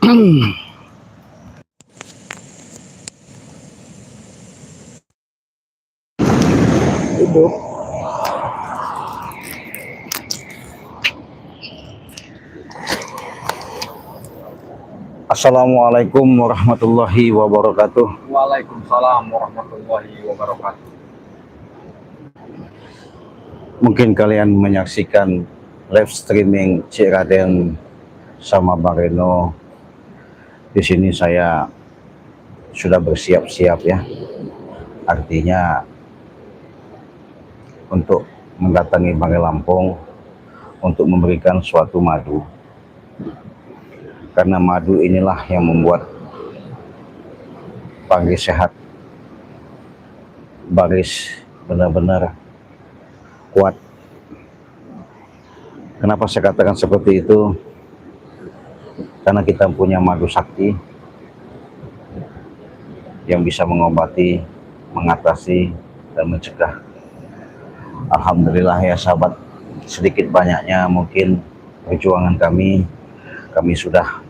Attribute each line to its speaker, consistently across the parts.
Speaker 1: Hidup. Assalamualaikum warahmatullahi wabarakatuh.
Speaker 2: Waalaikumsalam warahmatullahi wabarakatuh.
Speaker 1: Mungkin kalian menyaksikan live streaming Cik Raden sama Bang Reno. Di sini saya sudah bersiap-siap ya. Artinya untuk mendatangi Banggai Lampung untuk memberikan suatu madu. Karena madu inilah yang membuat Baris sehat, Baris benar-benar kuat. Kenapa saya katakan seperti itu? Karena kita punya madu sakti yang bisa mengobati, mengatasi, dan mencegah. Alhamdulillah ya sahabat, sedikit banyaknya mungkin perjuangan kami sudah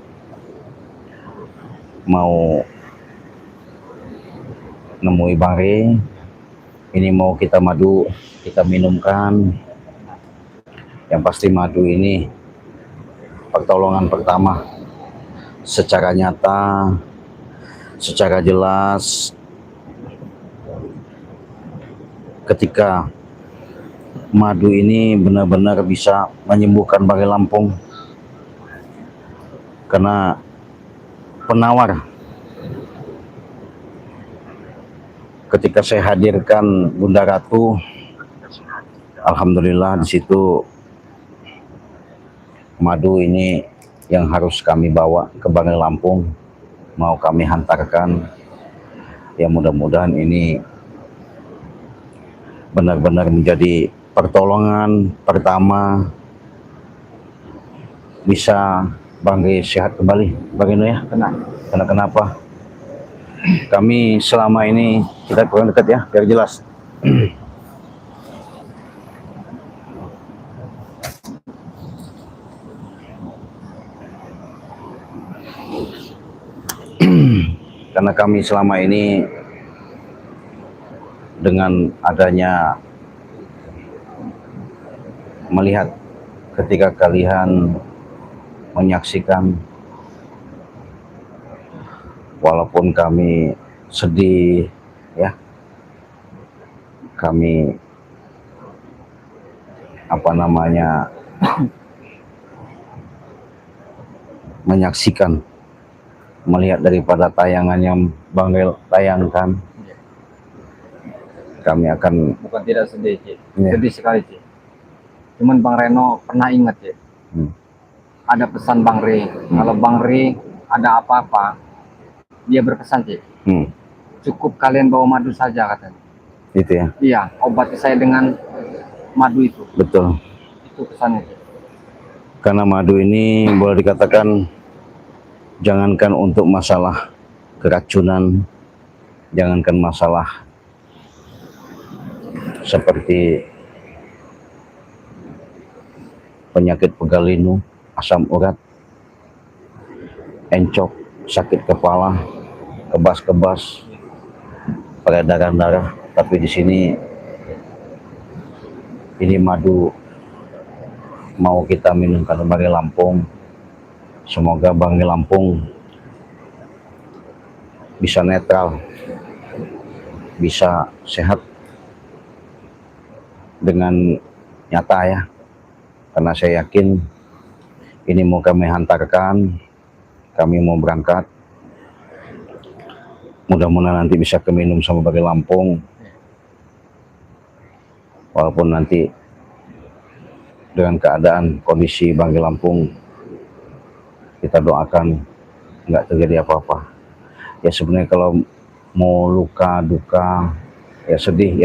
Speaker 1: mau nemui Bangre. Ini mau kita madu, kita minumkan. Yang pasti madu ini pertolongan pertama secara nyata, secara jelas, ketika madu ini benar-benar bisa menyembuhkan Banggai Lampung. Karena penawar ketika saya hadirkan Bunda Ratu, alhamdulillah di situ madu ini yang harus kami bawa ke Banggai Lampung, mau kami hantarkan. Ya mudah-mudahan ini benar-benar menjadi pertolongan pertama bisa Banggai sehat kembali, Bang Eno ya. Karena kenapa? Kami selama ini kita kurang dekat ya, biar jelas. Karena kami selama ini dengan adanya melihat ketika kalian menyaksikan, walaupun kami sedih ya, kami menyaksikan, melihat daripada tayangan yang Bang Rel tayangkan, kami akan
Speaker 2: Bukan tidak sedih, Cik. Sedih sekali, Cik. Cuman Bang Reno pernah ingat, Cik. Ada pesan Bang Re. Kalau Bang Re ada apa-apa, dia berpesan, Cik. Cukup kalian bawa madu saja, katanya.
Speaker 1: Itu ya.
Speaker 2: Iya, obati saya dengan madu itu.
Speaker 1: Betul.
Speaker 2: Itu pesannya, Cik.
Speaker 1: Karena madu ini boleh dikatakan jangankan untuk masalah keracunan, jangankan masalah seperti penyakit pegal linu, asam urat, encok, sakit kepala, kebas-kebas, peredaran darah. Tapi di sini ini madu mau kita minumkan Banggai Lampung. Semoga Banggai Lampung bisa netral, bisa sehat dengan nyata ya. Karena saya yakin ini mau kami hantarkan, kami mau berangkat. Mudah-mudahan nanti bisa keminum sama Banggai Lampung. Walaupun nanti dengan keadaan kondisi Banggai Lampung, kita doakan nggak terjadi apa-apa. Ya sebenarnya kalau mau luka duka, ya sedih.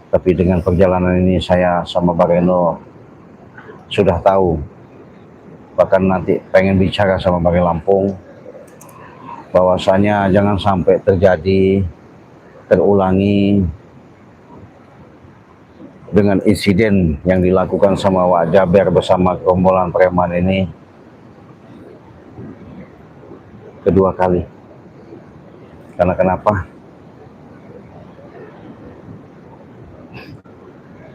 Speaker 1: Tapi dengan perjalanan ini saya sama Bang Reno sudah tahu, bahkan nanti pengen bicara sama Banggai Lampung bahwasanya jangan sampai terulangi dengan insiden yang dilakukan sama Wak Jaber bersama gerombolan preman ini. kedua kali. Karena kenapa?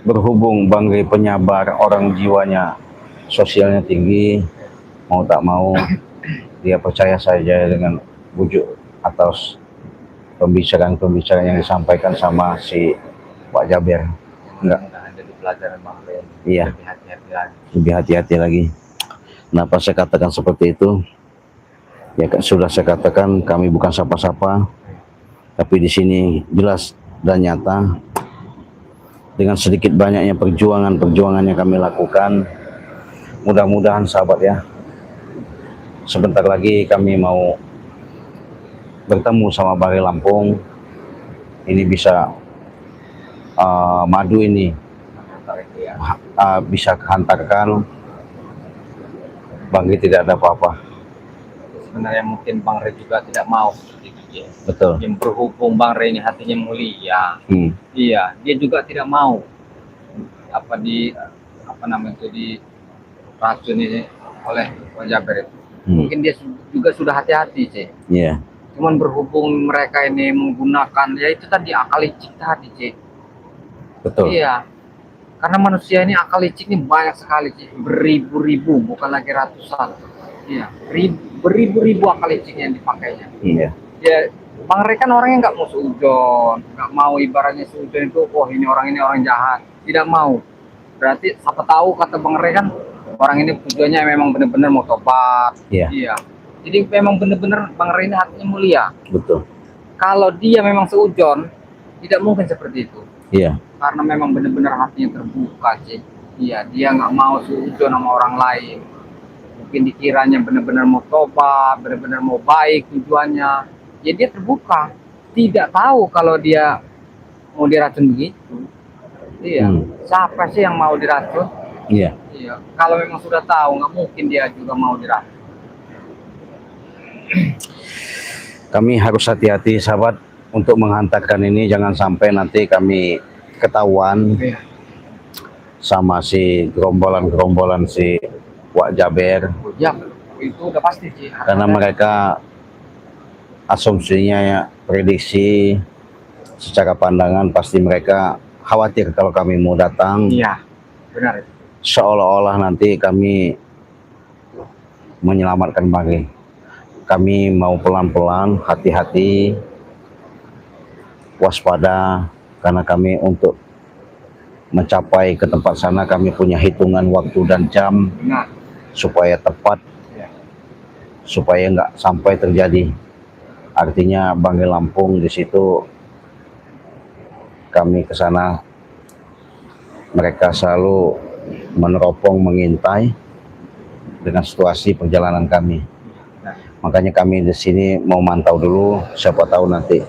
Speaker 1: Berhubung Bang Rey penyabar, orang jiwanya sosialnya tinggi, mau tak mau dia percaya saja dengan bujuk atas pembicaraan-pembicaraan yang disampaikan sama si Pak Jaber. Enggak.
Speaker 2: Mudah-mudahan jadi pelajaran Bang Rey.
Speaker 1: Iya.
Speaker 2: Lebih hati-hati lagi.
Speaker 1: Lebih hati-hati lagi. Kenapa saya katakan seperti itu? Ya sudah saya katakan kami bukan siapa-siapa, tapi di sini jelas dan nyata dengan sedikit banyaknya perjuangan yang kami lakukan, mudah-mudahan sahabat ya, sebentar lagi kami mau bertemu sama Bang Rey Lampung. Ini bisa madu ini bisa hantarkan Bang Rey tidak ada apa-apa.
Speaker 2: Sebenarnya mungkin Bang Rey juga tidak mau seperti itu, Cik.
Speaker 1: Betul.
Speaker 2: Yang berhubung Bang Rey ini hatinya mulia, iya, dia juga tidak mau apa namanya itu diracuni oleh Pak Jaber itu. Mungkin dia juga sudah hati-hati, Cik.
Speaker 1: Iya.
Speaker 2: Cuman berhubung mereka ini menggunakan ya itu tadi akal licik tadi, Cik.
Speaker 1: Betul.
Speaker 2: Iya. Karena manusia ini akal licik ini banyak sekali, Cik. Beribu-ribu, bukan lagi ratusan. Iya, beribu-ribu akal licik yang dipakainya.
Speaker 1: Iya.
Speaker 2: Ya, Bang Rey kan orangnya nggak mau seujon, nggak mau ibaratnya seujon itu, oh ini orang jahat, tidak mau. Berarti siapa tahu kata Bang Rey kan orang ini tujuannya memang benar-benar mau tobat.
Speaker 1: Iya.
Speaker 2: Iya. Jadi memang benar-benar Bang Rey ini hatinya mulia.
Speaker 1: Betul.
Speaker 2: Kalau dia memang seujon, tidak mungkin seperti itu.
Speaker 1: Iya.
Speaker 2: Karena memang benar-benar hatinya terbuka, Cik. Iya, dia nggak mau seujon sama orang lain. Mungkin dikiranya benar-benar mau tobat, benar-benar mau baik tujuannya. Ya dia terbuka, tidak tahu kalau dia mau diracun begitu. Iya, siapa sih yang mau diracun?
Speaker 1: Iya.
Speaker 2: Iya, kalau memang sudah tahu nggak mungkin dia juga mau diracun.
Speaker 1: Kami harus hati-hati sahabat untuk menghantarkan ini, jangan sampai nanti kami ketahuan sama si gerombolan si Wak Jaber.
Speaker 2: Ya, itu udah pasti sih.
Speaker 1: Karena mereka asumsinya ya, prediksi secara pandangan pasti mereka khawatir kalau kami mau datang.
Speaker 2: Iya, benar.
Speaker 1: Seolah-olah nanti kami menyelamatkan Bang Rey. Kami mau pelan-pelan, hati-hati, waspada, karena kami untuk mencapai ke tempat sana kami punya hitungan waktu dan jam.
Speaker 2: Benar.
Speaker 1: Supaya tepat, supaya nggak sampai terjadi. Artinya Bang Rey Lampung di situ kami ke sana, mereka selalu meneropong, mengintai dengan situasi perjalanan kami. Makanya kami di sini mau mantau dulu, siapa tahu nanti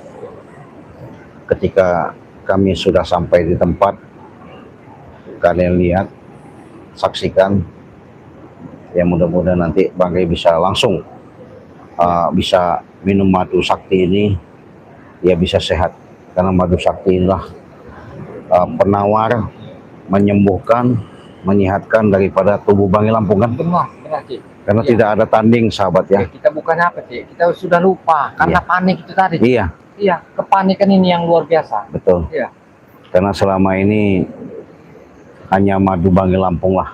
Speaker 1: ketika kami sudah sampai di tempat, kalian lihat, saksikan, ya mudah-mudahan nanti Bang Rey bisa langsung bisa minum madu sakti ini, ya bisa sehat. Karena madu sakti inilah penawar, menyembuhkan, menyehatkan daripada tubuh Bang Rey Lampung kan.
Speaker 2: Benar, Cik.
Speaker 1: Karena tidak ada tanding sahabat ya.
Speaker 2: Kita bukannya apa, Cik? Kita sudah lupa karena panik itu tadi. Cik.
Speaker 1: Iya.
Speaker 2: Iya, kepanikan ini yang luar biasa.
Speaker 1: Betul.
Speaker 2: Iya.
Speaker 1: Karena selama ini hanya madu Bang Rey Lampung lah,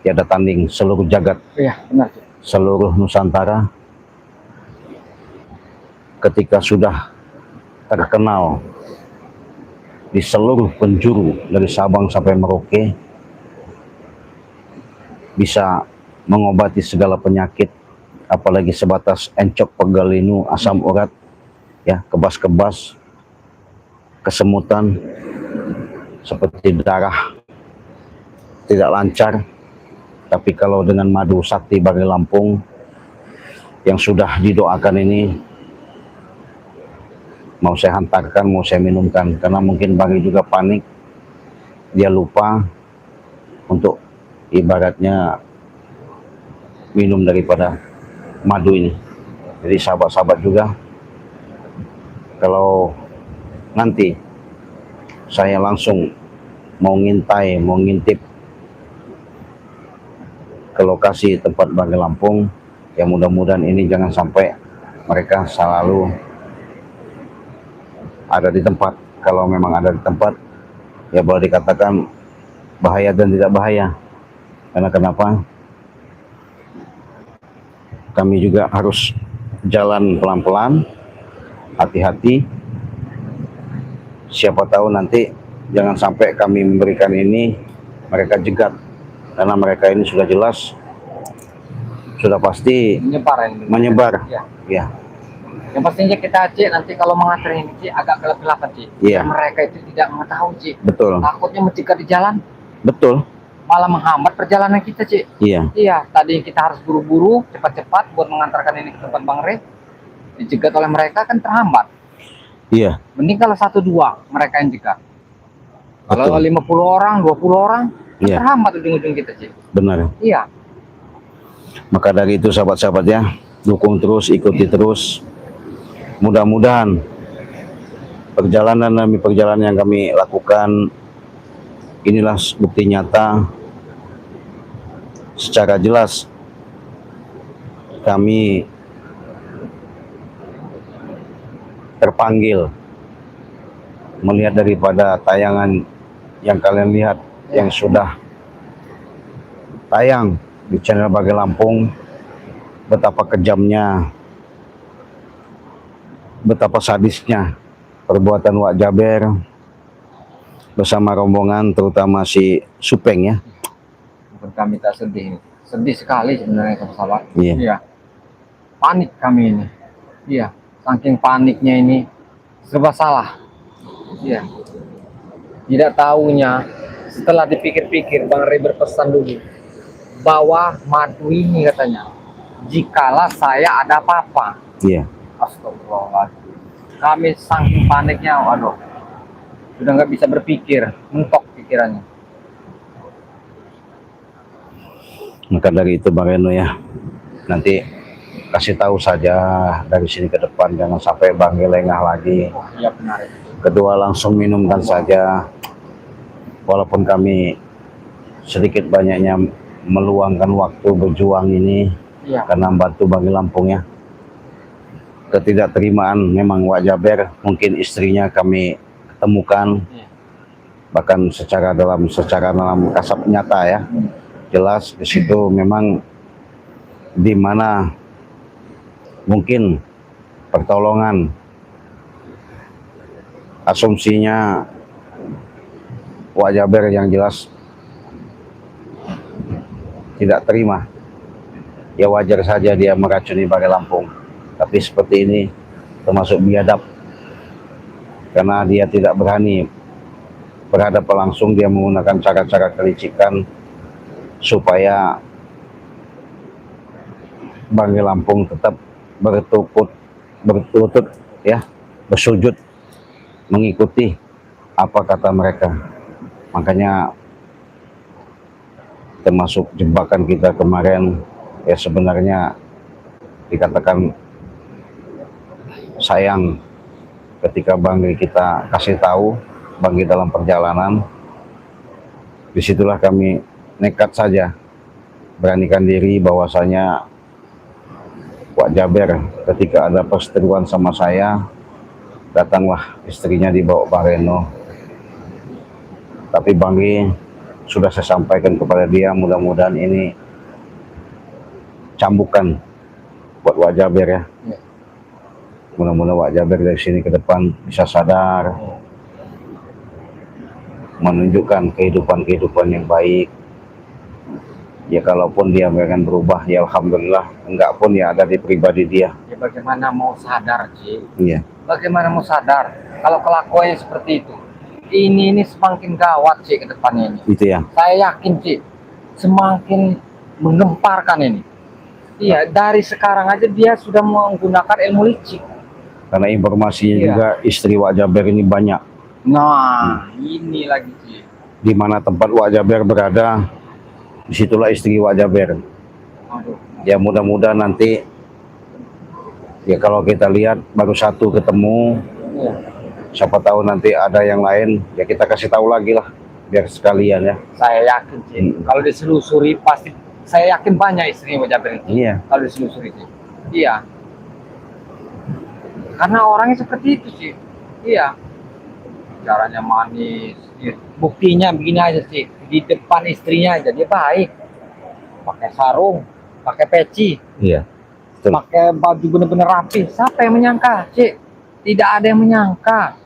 Speaker 1: tiada tanding seluruh jagat.
Speaker 2: Iya, benar, Cik.
Speaker 1: Seluruh Nusantara ketika sudah terkenal di seluruh penjuru dari Sabang sampai Merauke, bisa mengobati segala penyakit, apalagi sebatas encok, pegal linu, asam urat, ya, kebas-kebas, kesemutan, seperti darah tidak lancar. Tapi kalau dengan madu sakti Bang Rey Lampung yang sudah didoakan ini, mau saya hantarkan, mau saya minumkan, karena mungkin Bang Rey juga panik, dia lupa untuk ibaratnya minum daripada madu ini. Jadi sahabat-sahabat juga, kalau nanti saya langsung mau ngintai, mau ngintip ke lokasi tempat Bang Rey Lampung, ya mudah-mudahan ini jangan sampai mereka selalu ada di tempat. Kalau memang ada di tempat, ya boleh dikatakan bahaya dan tidak bahaya. Karena kenapa? Kami juga harus jalan pelan-pelan, hati-hati. Siapa tahu nanti jangan sampai kami memberikan ini, mereka jegat. Karena mereka ini sudah jelas, sudah pasti menyebar.
Speaker 2: Ya.
Speaker 1: Ya,
Speaker 2: Yang pastinya kita Cik, nanti kalau mengantar ini Cik agak gelap-gelapan Cik.
Speaker 1: Iya.
Speaker 2: Mereka itu tidak mengetahui Cik.
Speaker 1: betul,
Speaker 2: Takutnya mencegat di jalan,
Speaker 1: betul.
Speaker 2: malah menghambat perjalanan kita Cik.
Speaker 1: Iya,
Speaker 2: Iya, tadi kita harus buru-buru, cepat-cepat buat mengantarkan ini ke tempat Bang Re. Dicegat oleh mereka kan terhambat.
Speaker 1: iya,
Speaker 2: Mending kalau 1-2 mereka yang cegat. Kalau
Speaker 1: Betul.
Speaker 2: 50 orang, 20 orang, kan
Speaker 1: Iya.
Speaker 2: terhambat ujung-ujung kita Cik.
Speaker 1: benar.
Speaker 2: Iya.
Speaker 1: Maka dari itu sahabat-sahabat ya, dukung terus, ikuti terus. Mudah-mudahan perjalanan demi perjalanan yang kami lakukan inilah bukti nyata secara jelas kami terpanggil melihat daripada tayangan yang kalian lihat yang sudah tayang di channel Bangke Lampung, betapa kejamnya, betapa sadisnya perbuatan Wak Jaber bersama rombongan, terutama si Supeng ya.
Speaker 2: Bukan kami tak sedih. Sedih sekali sebenarnya sahabat.
Speaker 1: Iya.
Speaker 2: Iya. Panik kami ini. Iya. Saking paniknya ini serba salah. Iya. Tidak tahunya setelah dipikir-pikir Bang Re berpesan dulu bahwa madu ini katanya, jikalau saya ada apa-apa.
Speaker 1: Iya.
Speaker 2: Astagfirullahaladzim. Kami saking paniknya, waduh, sudah nggak bisa berpikir, mentok pikirannya.
Speaker 1: Maka dari itu Bang Reno ya, nanti kasih tahu saja dari sini ke depan, jangan sampai Bangke lengah lagi.
Speaker 2: Oh, iya benar.
Speaker 1: Kedua langsung minumkan saja, walaupun kami sedikit banyaknya meluangkan waktu berjuang ini
Speaker 2: Iya.
Speaker 1: karena membantu Bangke Lampung ya. Ketidakterimaan memang Wak Jaber, mungkin istrinya kami temukan
Speaker 2: Iya.
Speaker 1: bahkan secara dalam kasat nyata ya, jelas di situ memang di mana mungkin pertolongan, asumsinya Wak Jaber yang jelas tidak terima. Ya wajar saja dia meracuni Bangke Lampung, tapi seperti ini termasuk biadab karena dia tidak berani berhadapan langsung, dia menggunakan cara-cara kelicikan supaya Bangke Lampung tetap berlutut ya, bersujud mengikuti apa kata mereka. Makanya termasuk jebakan kita kemarin ya, sebenarnya dikatakan sayang ketika Bangke kita kasih tahu Bangke dalam perjalanan, disitulah kami nekat saja beranikan diri bahwasanya Wak Jaber ketika ada perseteruan sama saya, datanglah istrinya dibawa Bang Reno. Tapi Bangke sudah saya sampaikan kepada dia, mudah-mudahan ini cambukan buat Wak Jaber ya.
Speaker 2: Iya.
Speaker 1: Mudah-mudahan Wak Jaber dari sini ke depan bisa sadar, menunjukkan kehidupan yang baik. Ya kalaupun dia akan berubah, ya alhamdulillah. Enggak pun ya ada di pribadi dia.
Speaker 2: Ya bagaimana mau sadar, Ci?
Speaker 1: Iya,
Speaker 2: Bagaimana mau sadar kalau kelakuannya seperti itu? Ini semakin gawat, Ci, ke depannya ini.
Speaker 1: itu ya.
Speaker 2: Saya yakin, Ci, semakin menggemparkan ini. Iya, dari sekarang aja dia sudah menggunakan ilmu licik.
Speaker 1: Karena informasinya
Speaker 2: Iya.
Speaker 1: juga istri Wak Jaber ini banyak.
Speaker 2: Nah, ini lagi, Ci.
Speaker 1: Di mana tempat Wak Jaber berada, disitulah istri Wak Jaber.
Speaker 2: Aduh.
Speaker 1: Ya mudah-mudahan nanti, ya kalau kita lihat baru satu ketemu,
Speaker 2: Iya.
Speaker 1: siapa tahu nanti ada yang lain, ya kita kasih tahu lagi lah, biar sekalian ya.
Speaker 2: Saya yakin, Ci. Kalau diselusuri pasti, saya yakin banyak istrinya Wak Jaber ini.
Speaker 1: Iya.
Speaker 2: Kalau diselusuri, Ci. Iya. karena orangnya seperti itu sih. Iya, caranya manis. Iya. Buktinya begini aja sih, di depan istrinya aja dia baik, pakai sarung, pakai peci,
Speaker 1: Iya. Betul.
Speaker 2: pakai baju bener-bener rapi. Siapa yang menyangka, Cik? Tidak ada yang menyangka.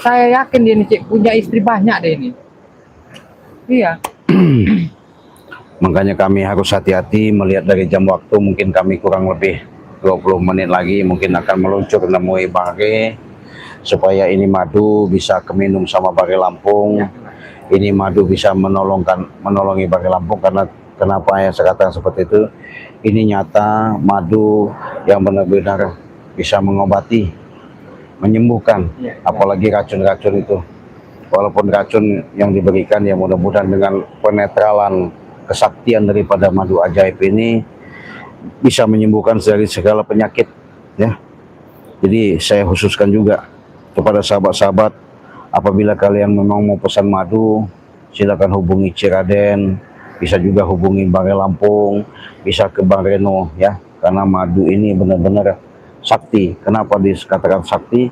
Speaker 2: Saya yakin dia nih, Cik, punya istri banyak deh ini. Iya.
Speaker 1: Makanya kami harus hati-hati melihat dari jam waktu. Mungkin kami kurang lebih 20 menit lagi mungkin akan meluncur menemui Bang Re, supaya ini madu bisa keminum sama Bang Re Lampung. Ini madu bisa menolongi Bang Re Lampung. Karena kenapa ya saya katakan seperti itu, ini nyata madu yang benar-benar bisa mengobati, menyembuhkan, apalagi racun-racun itu. Walaupun racun yang diberikan, ya mudah-mudahan dengan penetralan kesaktian daripada madu ajaib ini bisa menyembuhkan dari segala penyakit, ya. Jadi saya khususkan juga kepada sahabat-sahabat, apabila kalian memang mau pesan madu, silakan hubungi Ciraden, bisa juga hubungi Bang Re Lampung, bisa ke Bang Reno, ya. Karena madu ini benar-benar sakti. Kenapa dikatakan sakti?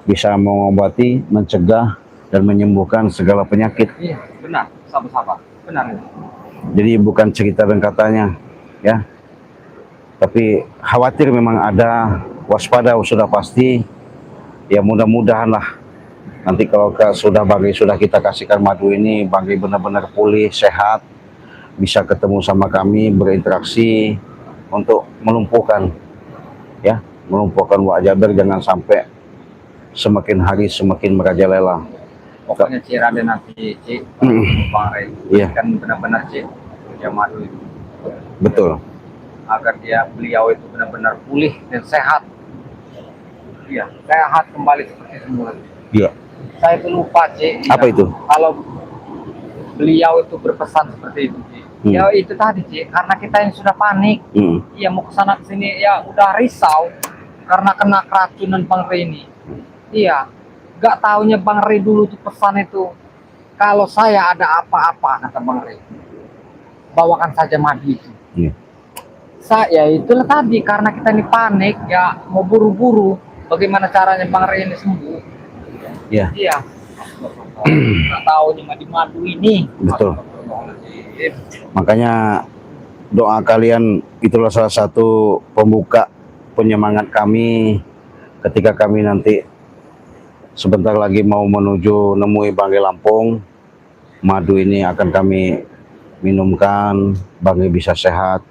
Speaker 1: Bisa mengobati, mencegah, dan menyembuhkan segala penyakit.
Speaker 2: Iya, benar, sahabat-sahabat. Benar.
Speaker 1: Jadi bukan cerita dan katanya, ya. Tapi khawatir memang ada, waspada sudah pasti. Ya mudah-mudahan lah nanti kalau sudah kita kasihkan madu ini, Bang Re benar-benar pulih, sehat, bisa ketemu sama kami, berinteraksi untuk melumpuhkan, ya, melumpuhkan Wak Jaber, jangan sampai semakin hari semakin merajalela.
Speaker 2: Pokoknya Ciraden nanti, Cik, Bang Re,
Speaker 1: Iya.
Speaker 2: kan benar-benar, Cik, punya madu itu.
Speaker 1: Betul.
Speaker 2: Agar beliau itu benar-benar pulih dan sehat. Iya, sehat kembali seperti semula.
Speaker 1: Iya.
Speaker 2: Saya itu lupa, Cik.
Speaker 1: Apa
Speaker 2: ya,
Speaker 1: itu?
Speaker 2: Kalau beliau itu berpesan seperti itu, Cik. Ya itu tadi, Cik, karena kita yang sudah panik, ya mau kesana kesini, ya udah risau karena kena keracunan Bang Re ini. Iya, gak taunya Bang Re dulu tuh pesan itu, kalau saya ada apa-apa, kata Bang Re, bawakan saja madu itu.
Speaker 1: Iya.
Speaker 2: Saya itulah tadi, karena kita ini panik, ya mau buru-buru, bagaimana caranya Bang Re ini sembuh.
Speaker 1: Iya.
Speaker 2: Iya. Gak taunya di madu ini.
Speaker 1: Betul. Makanya doa kalian itulah salah satu pembuka, penyemangat kami ketika kami nanti sebentar lagi mau menuju nemui Bang Re Lampung. Madu ini akan kami minumkan, Bang Re bisa sehat.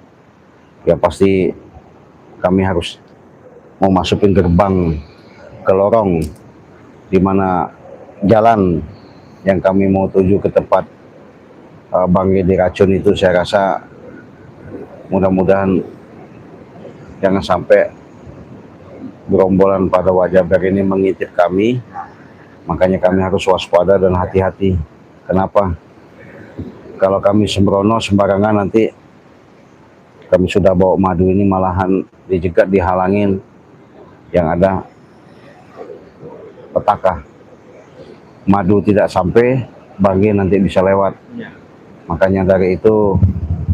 Speaker 1: Ya pasti kami harus mau masukin gerbang ke lorong di mana jalan yang kami mau tuju ke tempat Bang Re diracun itu. Saya rasa mudah-mudahan jangan sampai gerombolan pada Wak Jaber ini mengintip kami. Makanya kami harus waspada dan hati-hati. Kenapa? Kalau kami sembrono sembarangan, nanti kami sudah bawa madu ini malahan dijegat, dihalangin, yang ada petaka. Madu tidak sampai, Bang Re nanti bisa lewat.
Speaker 2: Ya.
Speaker 1: Makanya dari itu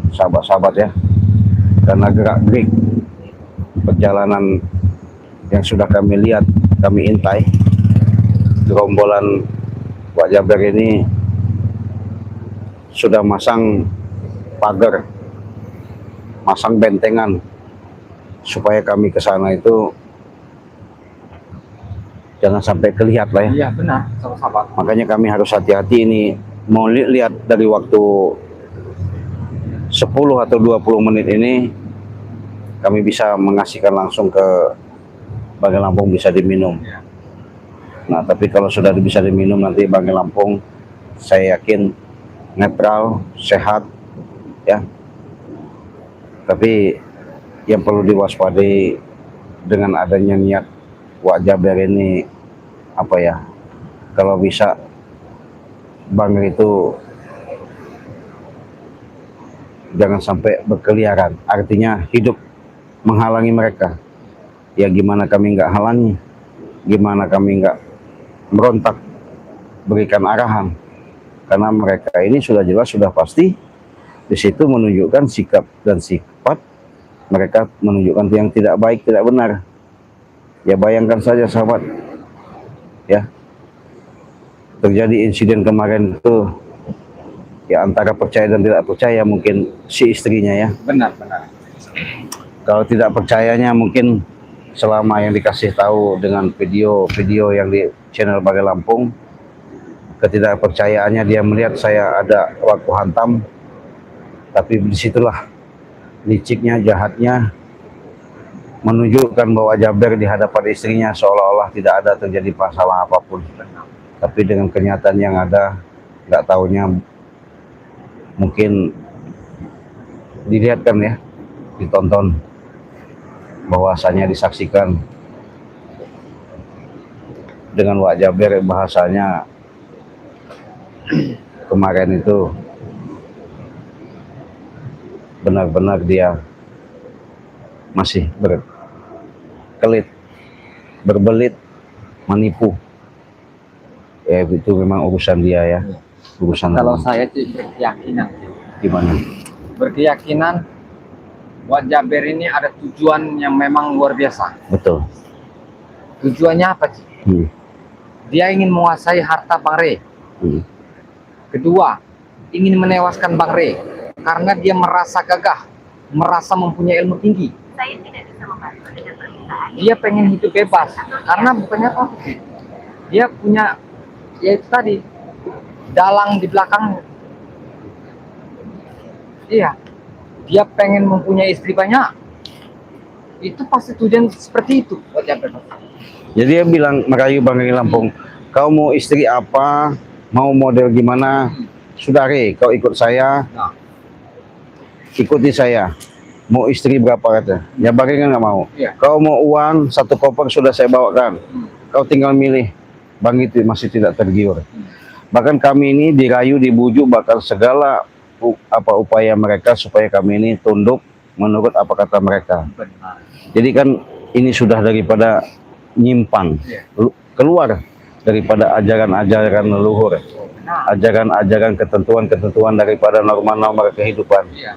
Speaker 1: sahabat-sahabat ya, karena gerak-gerik perjalanan yang sudah kami lihat, kami intai, gerombolan Wak Jaber ini sudah masang pagar, masang bentengan supaya kami ke sana itu jangan sampai kelihatan lah ya.
Speaker 2: Iya benar, sahabat.
Speaker 1: Makanya kami harus hati-hati ini. Mau lihat dari waktu 10 atau 20 menit ini kami bisa mengasihkan langsung ke Bang Re Lampung, bisa diminum.
Speaker 2: Ya.
Speaker 1: Nah tapi kalau sudah bisa diminum nanti Bang Re Lampung, saya yakin netral, sehat, ya. Tapi yang perlu diwaspadai dengan adanya niat Wak Jaber ini, apa ya, kalau bisa Bang Re itu jangan sampai berkeliaran, artinya hidup menghalangi mereka. Ya gimana kami nggak halangi, gimana kami nggak merontak, berikan arahan, karena mereka ini sudah jelas, sudah pasti di situ menunjukkan sikap dan sifat mereka, menunjukkan yang tidak baik, tidak benar. Ya bayangkan saja sahabat, ya terjadi insiden kemarin itu, ya antara percaya dan tidak percaya mungkin si istrinya ya.
Speaker 2: Benar, benar.
Speaker 1: Kalau tidak percayanya mungkin selama yang dikasih tahu dengan video-video yang di channel Bagai Lampung, ketidakpercayaannya dia melihat saya ada waktu hantam, tapi disitulah liciknya, jahatnya, menunjukkan bahwa Jaber di hadapan istrinya seolah-olah tidak ada terjadi masalah apapun. Tapi dengan kenyataan yang ada, nggak taunya mungkin dilihatkan ya, ditonton, bahwasanya disaksikan dengan Wak Jaber bahasanya kemarin itu benar-benar dia masih berkelit, berbelit, menipu. Ya itu memang urusan dia ya, urusan.
Speaker 2: Kalau saya sih berkeyakinan,
Speaker 1: Gimana?
Speaker 2: berkeyakinan Wak Jaber ini ada tujuan yang memang luar biasa.
Speaker 1: Betul.
Speaker 2: Tujuannya apa sih? Dia ingin menguasai harta Bang Rey. Kedua, ingin menewaskan Bang Rey karena dia merasa gagah, merasa mempunyai ilmu tinggi.
Speaker 3: Saya tidak bisa membantu dengan permintaan.
Speaker 2: Dia pengen hidup bebas karena bukannya apa? Dia punya, ya itu tadi, dalang di belakangnya. Iya, dia pengen mempunyai istri banyak. Itu pasti tujuan seperti itu Wak Jaber.
Speaker 1: Jadi dia bilang merayu Bang Rey Lampung, kau mau istri apa, mau model gimana, sudah Rey, kau ikut saya,
Speaker 2: Nah,
Speaker 1: ikuti saya. Mau istri berapa kata? Ya Bang Rey kan nggak mau.
Speaker 2: iya.
Speaker 1: Kau mau uang 1 koper sudah saya bawakan. Kau tinggal milih. Bang itu masih tidak tergiur. Bahkan kami ini dirayu, dibujuk, bahkan segala upaya mereka supaya kami ini tunduk menurut apa kata mereka.
Speaker 2: Benar.
Speaker 1: Jadi kan ini sudah daripada nyimpang,
Speaker 2: Iya.
Speaker 1: keluar daripada ajaran-ajaran leluhur,
Speaker 2: Nah,
Speaker 1: ajaran-ajaran ketentuan-ketentuan daripada norma-norma kehidupan.
Speaker 2: iya.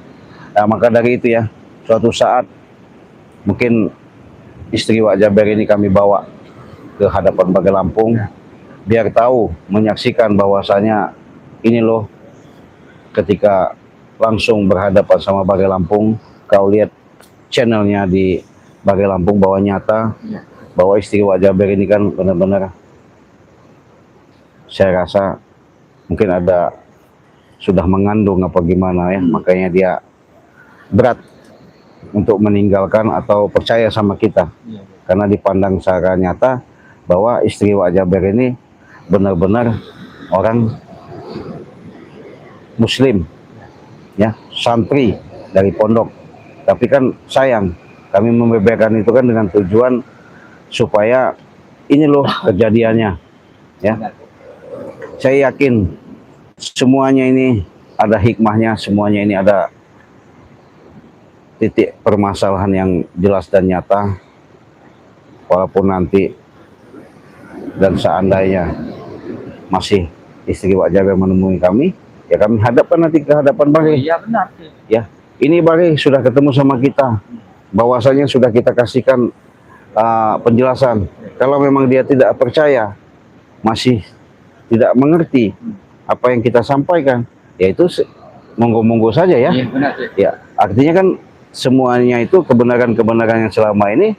Speaker 1: Nah, maka dari itu ya, suatu saat mungkin istri Wak Jaber ini kami bawa ke hadapan Bagai Lampung, biar tahu, menyaksikan bahwasanya ini loh, ketika langsung berhadapan sama Bagai Lampung, kau lihat channelnya di Bagai Lampung bahwa nyata
Speaker 2: Iya.
Speaker 1: bahwa istri Wak Jaber ini kan benar-benar, saya rasa mungkin ada sudah mengandung apa gimana ya, makanya dia berat untuk meninggalkan atau percaya sama kita,
Speaker 2: Iya.
Speaker 1: karena dipandang secara nyata bahwa istri Wak Jaber ini benar-benar orang muslim ya, santri dari pondok. Tapi kan sayang, kami membeberkan itu kan dengan tujuan supaya ini loh kejadiannya ya.
Speaker 2: Benar.
Speaker 1: Saya yakin semuanya ini ada hikmahnya, semuanya ini ada titik permasalahan yang jelas dan nyata. Walaupun nanti dan seandainya masih istri Wak Jaber menemui kami, ya kami hadapkan nanti ke hadapan Bang Rey.
Speaker 2: Iya benar.
Speaker 1: Ya, ini Bang Rey sudah ketemu sama kita, bahwasanya sudah kita kasihkan penjelasan. Kalau memang dia tidak percaya, masih tidak mengerti apa yang kita sampaikan, ya itu monggo-monggo saja ya.
Speaker 2: Iya benar.
Speaker 1: Ya, artinya kan semuanya itu kebenaran-kebenaran yang selama ini,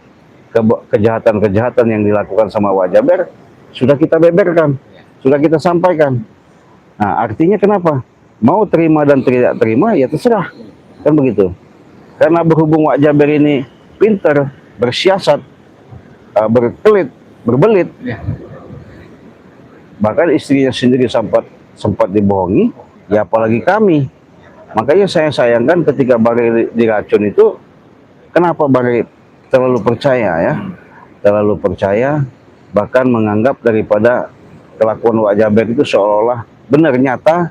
Speaker 1: kejahatan-kejahatan yang dilakukan sama Wak Jaber sudah kita beberkan, sudah kita sampaikan. Nah, artinya kenapa? Mau terima dan tidak terima ya terserah, kan begitu. Karena berhubung Wak Jaber ini pinter, bersiasat, berkelit, berbelit,
Speaker 2: Iya.
Speaker 1: bahkan istrinya sendiri sempat dibohongi, ya apalagi kami. Makanya saya sayangkan ketika Bang Rey diracun itu, kenapa Bang Rey terlalu percaya ya, terlalu percaya, bahkan menganggap daripada kelakuan Wak Jaber itu seolah-olah benar, nyata,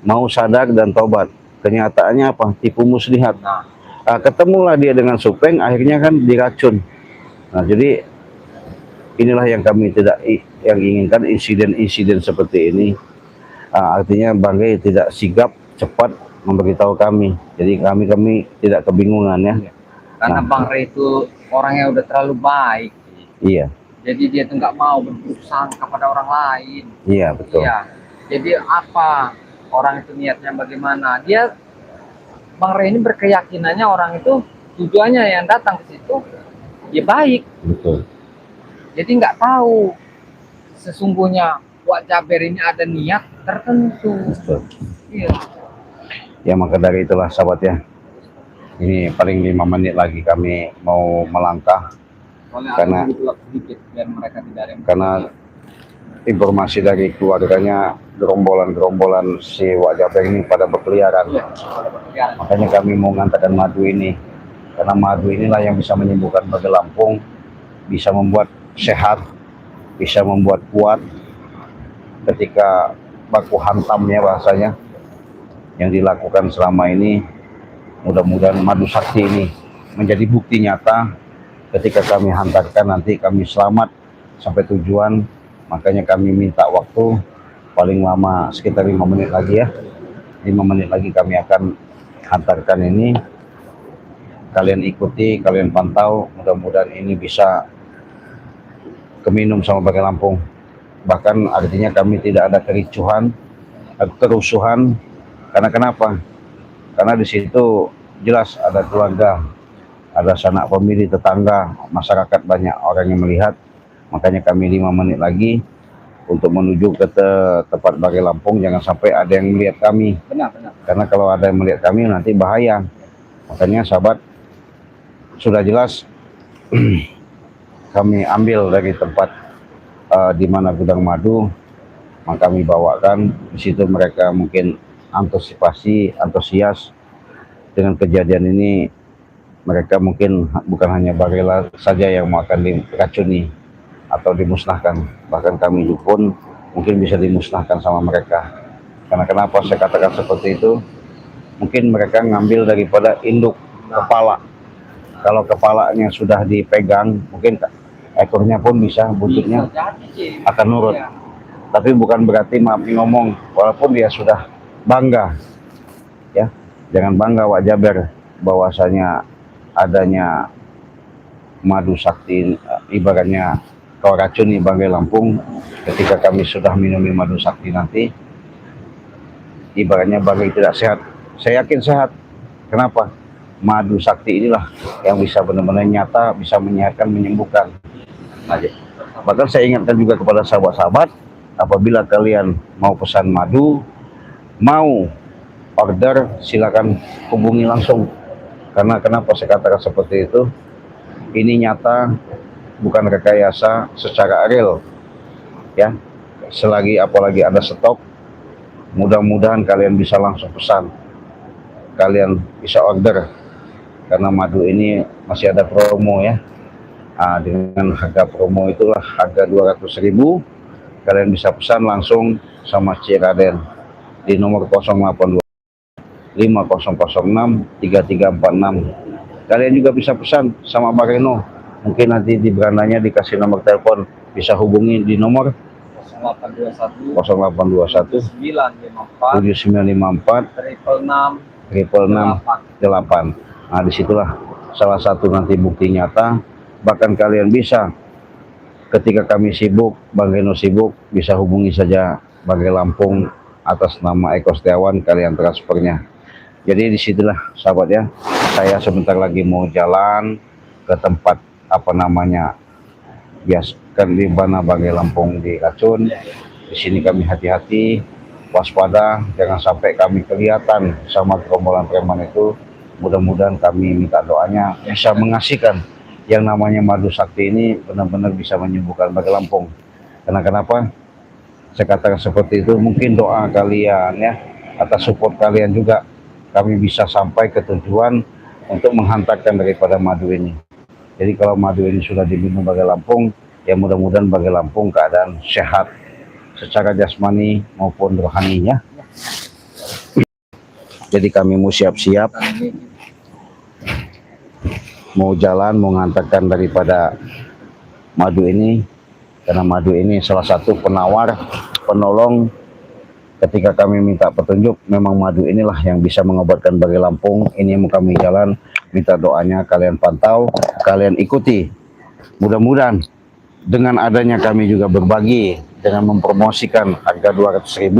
Speaker 1: mau sadar dan tobat. Kenyataannya apa? Tipu muslihat.
Speaker 2: Nah,
Speaker 1: Ketemulah dia dengan Supeng, akhirnya kan diracun. Nah, jadi inilah yang kami tidak yang inginkan, insiden-insiden seperti ini. Artinya Bang Rey tidak sigap, cepat memberitahu kami. Jadi kami tidak kebingungan ya.
Speaker 2: karena
Speaker 1: Nah.
Speaker 2: Bang Rey itu orangnya udah terlalu baik.
Speaker 1: Iya,
Speaker 2: Jadi dia tuh nggak mau berburuk sangka pada orang lain.
Speaker 1: iya betul.
Speaker 2: Iya. Jadi apa orang itu niatnya bagaimana? Bang Rey ini berkeyakinannya orang itu tujuannya yang datang ke situ ya baik.
Speaker 1: Betul.
Speaker 2: Jadi nggak tahu sesungguhnya Wak Jaber ini ada niat tertentu.
Speaker 1: Betul.
Speaker 2: Iya.
Speaker 1: Ya maka dari itulah sahabat ya. Ini paling 5 menit lagi kami mau melangkah
Speaker 2: Soalnya
Speaker 1: Karena-
Speaker 2: ada butuh sedikit biar mereka tidak ada yang
Speaker 1: karena informasi dari keluarganya gerombolan si Wak Jaber ini pada berkeliaran.
Speaker 2: Iya, kalau berkeliaran.
Speaker 1: Makanya kami mau mengatakan madu ini. Karena madu inilah yang bisa menyembuhkan Bage Lampung, bisa membuat sehat, bisa membuat kuat ketika baku hantamnya bahasanya yang dilakukan selama ini. Mudah-mudahan madu sakti ini menjadi bukti nyata ketika kami hantarkan nanti kami selamat sampai tujuan. Makanya kami minta waktu paling lama sekitar 5 menit lagi ya. 5 menit lagi kami akan hantarkan ini. Kalian ikuti, kalian pantau, mudah-mudahan ini bisa keminum sama Bage Lampung. Bahkan artinya kami tidak ada kericuhan, kerusuhan. Karena kenapa? Karena di situ jelas ada keluarga, ada sanak famili, tetangga, masyarakat, banyak orang yang melihat. Makanya kami 5 menit lagi untuk menuju ke tempat Bage Lampung. Jangan sampai ada yang melihat kami.
Speaker 2: Benar.
Speaker 1: Karena kalau ada yang melihat kami nanti bahaya. Makanya sahabat, sudah jelas kami ambil dari tempat di mana gudang madu, maka kami bawakan. Di situ mereka mungkin antusias dengan kejadian ini. Mereka mungkin bukan hanya Bage saja yang mau akan diracuni atau dimusnahkan, bahkan kami pun mungkin bisa dimusnahkan sama mereka. Karena kenapa saya katakan seperti itu? Mungkin mereka ngambil daripada induk kepala. Kalau kepalanya sudah dipegang, mungkin ekornya pun bisa, buntutnya akan nurut.
Speaker 2: Iya.
Speaker 1: Tapi bukan berarti maaf ngomong, walaupun dia sudah bangga, ya jangan bangga Wak Jaber bahwasanya adanya madu sakti, ibaratnya kau racuni Bage Lampung. Ketika kami sudah minumi madu sakti nanti, ibaratnya Bage tidak sehat. Saya yakin sehat. Kenapa? Madu sakti inilah yang bisa benar-benar nyata, bisa menyehatkan, menyembuhkan. Bahkan saya ingatkan juga kepada sahabat-sahabat, apabila kalian mau pesan madu, mau order, silakan hubungi langsung. Karena kenapa saya katakan seperti itu? Ini nyata, bukan rekayasa, secara real. Ya, selagi apalagi ada stok, mudah-mudahan kalian bisa langsung pesan, kalian bisa order. Karena madu ini masih ada promo ya. Dengan harga promo itulah harga 200.000, kalian bisa pesan langsung sama Cik Raden di nomor 082 5006 3346. Kalian juga bisa pesan sama Mbak Reno. Mungkin nanti di berandanya dikasih nomor telepon, bisa hubungi di nomor 0821
Speaker 2: 954
Speaker 1: 7954
Speaker 2: 666
Speaker 1: 666 8. Disitulah salah satu nanti bukti nyata. Bahkan kalian bisa, ketika kami sibuk, Bang Reno sibuk, bisa hubungi saja Bage Lampung atas nama Eko Setiawan, kalian transfernya. Jadi disitulah sahabat ya, saya sebentar lagi mau jalan ke tempat biaskan di mana Bage Lampung diracun. Di sini kami hati-hati, waspada, jangan sampai kami kelihatan sama gerombolan preman itu. Mudah-mudahan kami minta doanya bisa mengasihkan yang namanya madu sakti ini, benar-benar bisa menyembuhkan Bage Lampung. Karena kenapa saya katakan seperti itu? Mungkin doa kalian ya, atas support kalian juga, kami bisa sampai ke tujuan untuk menghantarkan daripada madu ini. Jadi kalau madu ini sudah diminum Bage Lampung, ya mudah-mudahan Bage Lampung keadaan sehat secara jasmani maupun rohaninya. Jadi kami mau siap-siap, mau jalan, mau mengantarkan daripada madu ini. Karena madu ini salah satu penawar, penolong. Ketika kami minta petunjuk, memang madu inilah yang bisa mengobatkan Bage Lampung. Ini mau kami jalan, minta doanya, kalian pantau, kalian ikuti. Mudah-mudahan dengan adanya kami juga berbagi dengan mempromosikan harga 200.000,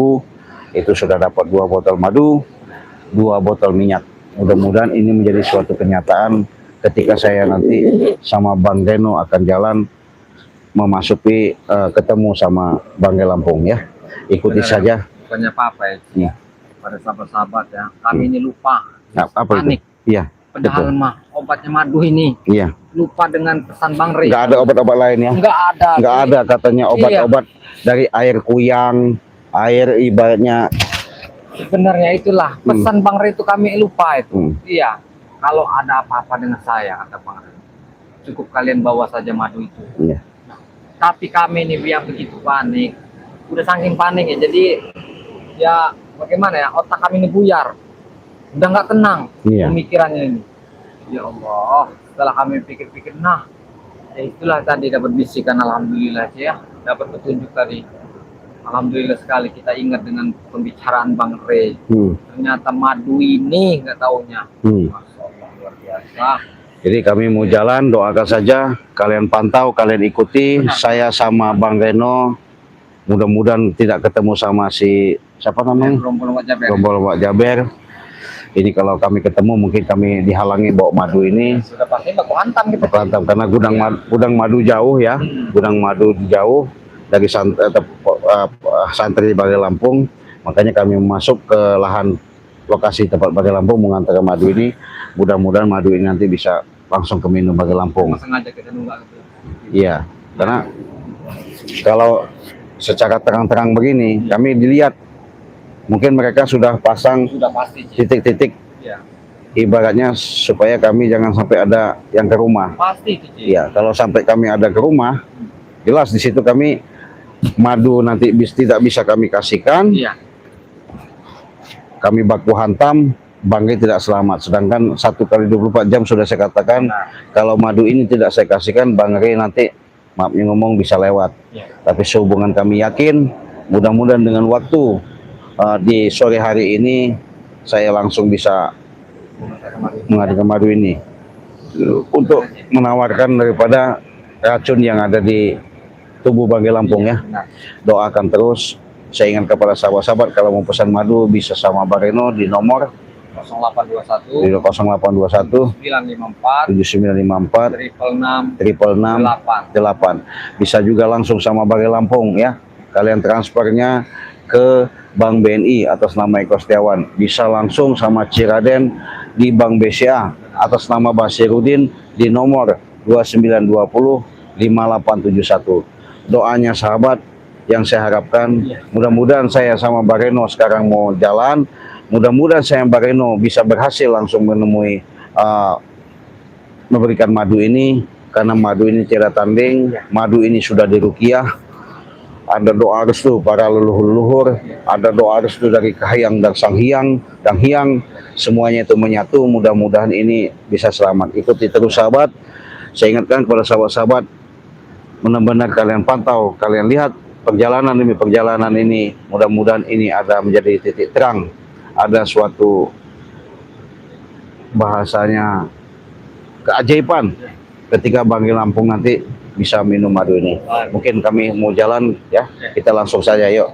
Speaker 1: itu sudah dapat 2 botol madu, 2 botol minyak. Mudah-mudahan ini menjadi suatu kenyataan ketika saya nanti sama Bang Reno akan jalan memasuki ketemu sama Bang Lampung ya. Ikuti
Speaker 2: Benar,
Speaker 1: saja.
Speaker 2: Bukannya apa-apa ya.
Speaker 1: Iya.
Speaker 2: Pada sahabat-sahabat ya. Kami ini lupa.
Speaker 1: Nah, apa
Speaker 2: Panik.
Speaker 1: itu? Iya,
Speaker 2: Padahal mah obatnya madu ini.
Speaker 1: iya.
Speaker 2: Lupa dengan pesan Bang Rey.
Speaker 1: Nggak ada obat-obat lain ya?
Speaker 2: Nggak ada.
Speaker 1: Nggak ada katanya obat-obat dari air kuyang, air ibaratnya.
Speaker 2: Sebenarnya itulah pesan Bang Rey itu kami lupa itu.
Speaker 1: Hmm.
Speaker 2: Iya. Kalau ada apa-apa dengan saya, kata Bang Rey, cukup kalian bawa saja madu itu.
Speaker 1: Iya.
Speaker 2: Tapi kami ini biar begitu panik, udah saking panik ya, jadi ya bagaimana ya, otak kami ini buyar, udah nggak tenang
Speaker 1: Iya.
Speaker 2: pemikirannya ini. Ya Allah, setelah kami pikir-pikir, nah ya itulah tadi dapat bisikan, alhamdulillah ya, dapat petunjuk tadi. Alhamdulillah sekali kita ingat dengan pembicaraan Bang Rey. Ternyata madu ini nggak taunya. Masya Allah, luar biasa.
Speaker 1: Jadi kami mau jalan, doakan saja, kalian pantau, kalian ikuti.
Speaker 2: Benar.
Speaker 1: Saya sama Bang Reno, mudah-mudahan tidak ketemu sama si siapa namanya?
Speaker 2: Rombongan wajah beres.
Speaker 1: Rombol Wak Jaber. Ini kalau kami ketemu mungkin kami dihalangi bawa madu ini.
Speaker 2: Sudah pasti baku hantam kita.
Speaker 1: Mantap, karena gudang madu jauh ya, gudang madu jauh dari santri Banggai Lampung, makanya kami masuk ke lahan lokasi tempat Banggai Lampung mengantar madu ini. Mudah-mudahan madu ini nanti bisa langsung ke minum Banggai Lampung.
Speaker 2: Sengaja kita nunggak gitu.
Speaker 1: Iya, karena kalau secara terang-terang begini, kami dilihat mungkin mereka sudah pasang
Speaker 2: Sudah pasti.
Speaker 1: titik-titik,
Speaker 2: Ya.
Speaker 1: ibaratnya supaya kami jangan sampai ada yang ke rumah.
Speaker 2: Pasti itu, Ci.
Speaker 1: Iya, kalau sampai kami ada ke rumah, jelas di situ kami madu nanti tidak bisa kami kasihkan,
Speaker 2: Iya.
Speaker 1: kami baku hantam, Banggai tidak selamat. Sedangkan 1 kali 24 jam sudah saya katakan, kalau madu ini tidak saya kasihkan, Banggai nanti maafnya ngomong bisa lewat.
Speaker 2: Iya.
Speaker 1: Tapi sehubungan kami yakin, mudah-mudahan dengan waktu di sore hari ini saya langsung bisa mengadakan madu ini untuk menawarkan daripada racun yang ada di tubuh Banggai Lampung ya.
Speaker 2: Benar.
Speaker 1: Doakan terus. Saya ingat kepada sahabat-sahabat kalau mau pesan madu bisa sama Bang Reno di nomor
Speaker 2: 0821
Speaker 1: 0821
Speaker 2: 954
Speaker 1: 7954
Speaker 2: 666
Speaker 1: 8. Bisa juga langsung sama Banggai Lampung ya. Kalian transfernya ke Bank BNI atas nama Eko Setiawan. Bisa langsung sama Ciraden di Bank BCA atas nama Basirudin di nomor 2920 5871. Doanya sahabat yang saya harapkan, mudah-mudahan saya sama Bang Reno sekarang mau jalan, mudah-mudahan saya Bang Reno bisa berhasil langsung menemui memberikan madu ini, karena madu ini tidak tanding, madu ini sudah diruqyah. Ada doa restu para leluhur-leluhur, ada doa restu dari Kahayang dan Sang Hyang, dan Hyang, semuanya itu menyatu, mudah-mudahan ini bisa selamat. Ikuti terus sahabat. Saya ingatkan kepada sahabat-sahabat, benar-benar kalian pantau, kalian lihat perjalanan demi perjalanan ini, mudah-mudahan ini ada menjadi titik terang, ada suatu bahasanya keajaiban ketika Banggai Lampung nanti bisa minum madu ini. Mungkin kami mau jalan ya, kita langsung saja yuk.